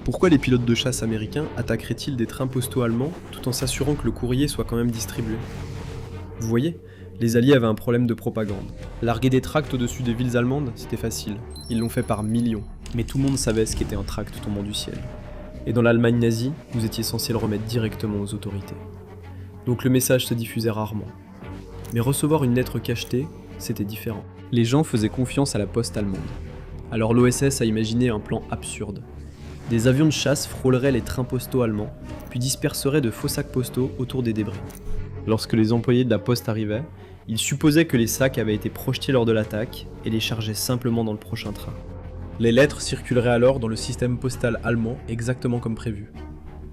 Pourquoi les pilotes de chasse américains attaqueraient-ils des trains postaux allemands tout en s'assurant que le courrier soit quand même distribué? Vous voyez, les Alliés avaient un problème de propagande. Larguer des tracts au-dessus des villes allemandes, c'était facile. Ils l'ont fait par millions. Mais tout le monde savait ce qu'était un tract tombant du ciel. Et dans l'Allemagne nazie, vous étiez censé le remettre directement aux autorités. Donc le message se diffusait rarement. Mais recevoir une lettre cachetée, c'était différent. Les gens faisaient confiance à la poste allemande. Alors l'OSS a imaginé un plan absurde. Des avions de chasse frôleraient les trains postaux allemands, puis disperseraient de faux sacs postaux autour des débris. Lorsque les employés de la poste arrivaient, ils supposaient que les sacs avaient été projetés lors de l'attaque et les chargeaient simplement dans le prochain train. Les lettres circuleraient alors dans le système postal allemand exactement comme prévu.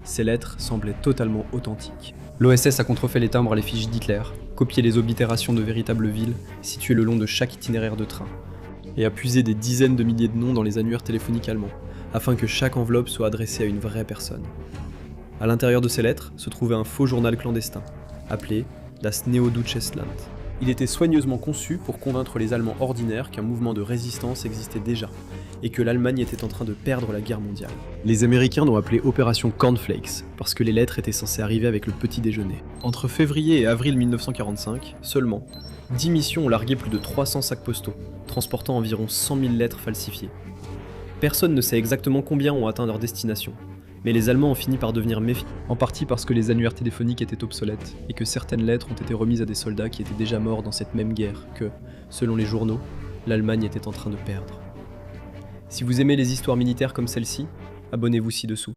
Ces lettres semblaient totalement authentiques. L'OSS a contrefait les timbres à l'effigie d'Hitler, copié les oblitérations de véritables villes situées le long de chaque itinéraire de train, et a puisé des dizaines de milliers de noms dans les annuaires téléphoniques allemands, afin que chaque enveloppe soit adressée à une vraie personne. À l'intérieur de ces lettres se trouvait un faux journal clandestin, appelé Das Neo-Deutsches Land. Il était soigneusement conçu pour convaincre les Allemands ordinaires qu'un mouvement de résistance existait déjà, et que l'Allemagne était en train de perdre la guerre mondiale. Les Américains l'ont appelé Opération Cornflakes, parce que les lettres étaient censées arriver avec le petit déjeuner. Entre février et avril 1945, seulement, 10 missions ont largué plus de 300 sacs postaux, transportant environ 100 000 lettres falsifiées. Personne ne sait exactement combien ont atteint leur destination, mais les Allemands ont fini par devenir méfiants, en partie parce que les annuaires téléphoniques étaient obsolètes, et que certaines lettres ont été remises à des soldats qui étaient déjà morts dans cette même guerre que, selon les journaux, l'Allemagne était en train de perdre. Si vous aimez les histoires militaires comme celle-ci, abonnez-vous ci-dessous.